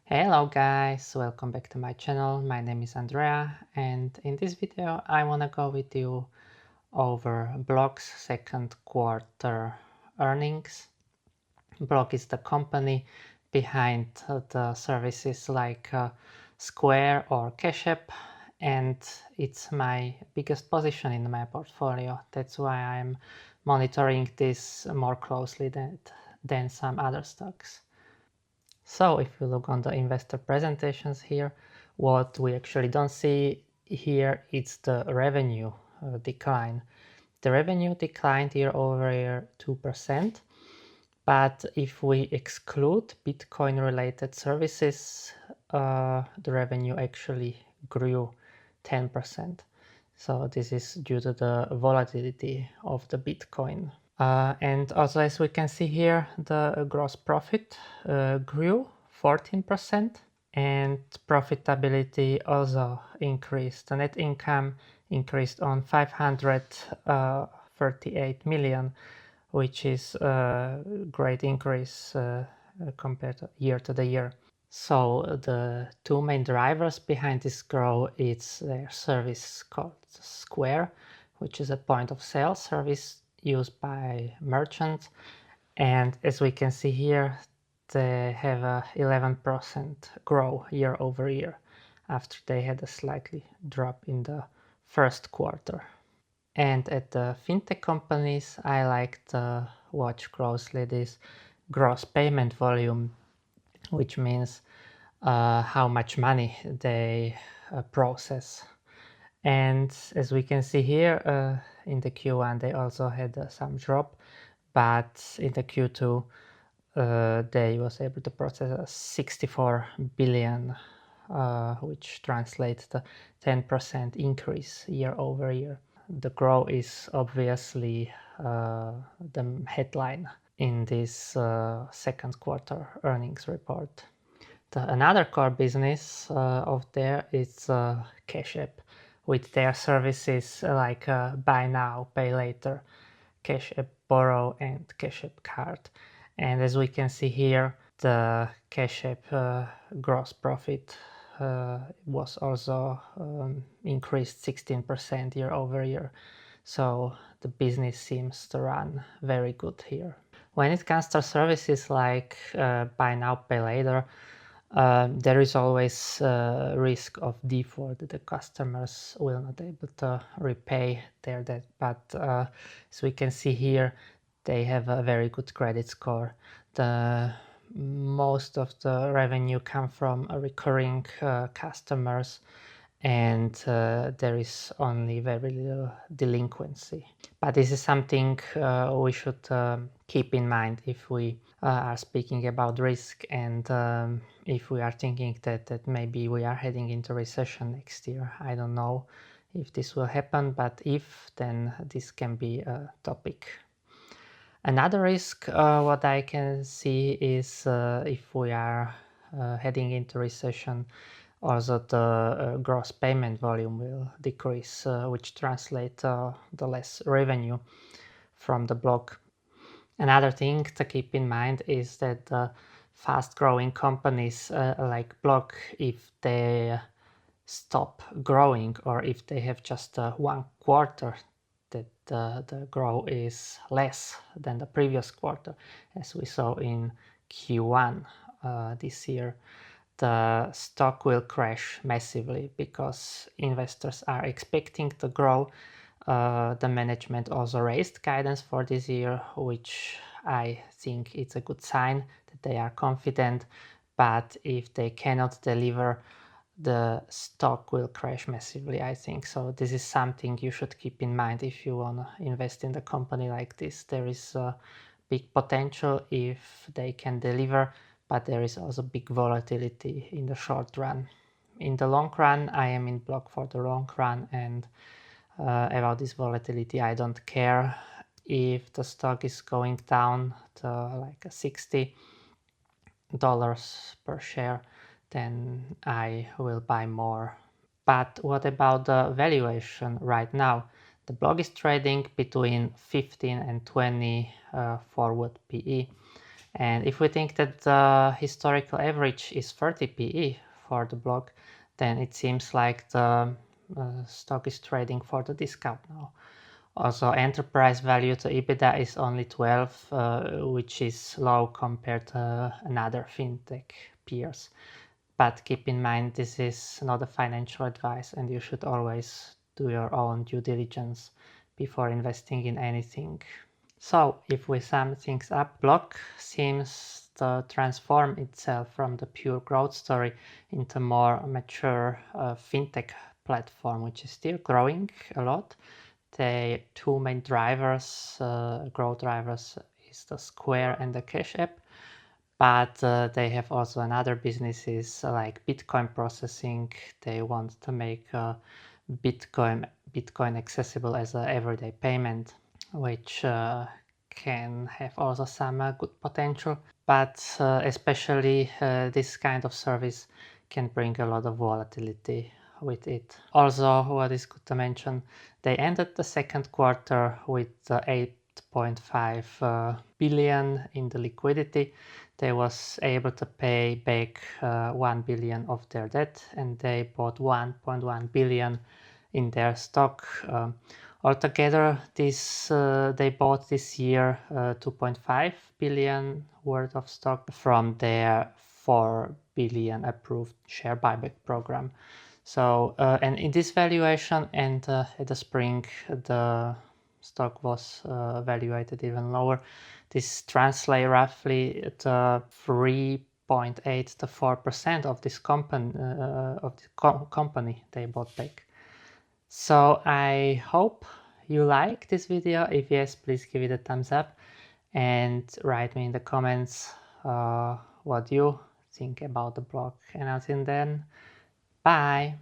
Hello guys, welcome back to my channel. My name is Andrea, and in this video I want to go with you over Block's second quarter earnings. Block is the company behind the services like Square or Cash App, and it's my biggest position in my portfolio. That's why I'm monitoring this more closely than some other stocks. So if you look on the investor presentations here, what we actually don't see here is the revenue decline. The revenue declined year over year 2%, but if we exclude Bitcoin related services, the revenue actually grew 10%. So this is due to the volatility of the Bitcoin. And also, as we can see here, the gross profit grew 14% and profitability also increased. The net income increased on 538 million, which is a great increase compared to the year. So the two main drivers behind this growth is their service called Square, which is a point of sale service used by merchants, and as we can see here, they have a 11% growth year over year after they had a slightly drop in the first quarter. And at the fintech companies, I like to watch closely this gross payment volume, which means how much money they process. And as we can see here, in the Q1 they also had some drop, but in the Q2 they was able to process 64 billion, which translates to 10% increase year over year. The growth is obviously the headline in this second quarter earnings report. Another core business of there is Cash App, with their services like buy now, pay later, Cash App Borrow, and Cash App Card. And as we can see here, the Cash App gross profit was also increased 16% year over year. So the business seems to run very good here. When it comes to services like buy now, pay later, there is always risk of default. The customers will not be able to repay their debt, but as we can see here, they have a very good credit score. Most of the revenue come from recurring customers, and there is only very little delinquency. But this is something we should keep in mind if we are speaking about risk, and if we are thinking that maybe we are heading into recession next year. I don't know if this will happen, but if, then this can be a topic. Another risk what I can see is if we are heading into recession, also the gross payment volume will decrease, which translates the less revenue from the block. Another thing to keep in mind is that fast-growing companies like Block, if they stop growing or if they have just one quarter that the growth is less than the previous quarter, as we saw in Q1 this year, the stock will crash massively because investors are expecting to grow. The management also raised guidance for this year, which I think it's a good sign that they are confident. But if they cannot deliver, the stock will crash massively, I think. So this is something you should keep in mind if you want to invest in the company like this. There is a big potential if they can deliver, but there is also big volatility in the short run. In the long run, I am in Block for the long run, and about this volatility, I don't care. If the stock is going down to like $60 per share, then I will buy more. But what about the valuation right now? The block is trading between 15 and 20 forward PE, And if we think that the historical average is 30 PE for the block, then it seems like the stock is trading for the discount now. Also, enterprise value to EBITDA is only 12, which is low compared to another fintech peers. But keep in mind, this is not a financial advice, and you should always do your own due diligence before investing in anything. So, if we sum things up, Block seems to transform itself from the pure growth story into more mature fintech platform, which is still growing a lot. The two main drivers, growth drivers, is the Square and the Cash App, but they have also another businesses like Bitcoin processing. They want to make Bitcoin accessible as an everyday payment, which can have also some good potential, but especially this kind of service can bring a lot of volatility with it. Also, what is good to mention, they ended the second quarter with 8.5 billion in the liquidity. They was able to pay back 1 billion of their debt, and they bought 1.1 billion in their stock. Altogether, they bought this year 2.5 billion worth of stock from their 4 billion approved share buyback program. So, and in this valuation, and at the spring, the stock was valuated even lower. This translates roughly to 3.8 to 4% of this company they bought back. So I hope you like this video. If yes, please give it a thumbs up and write me in the comments what you think about the blog. And until then, bye.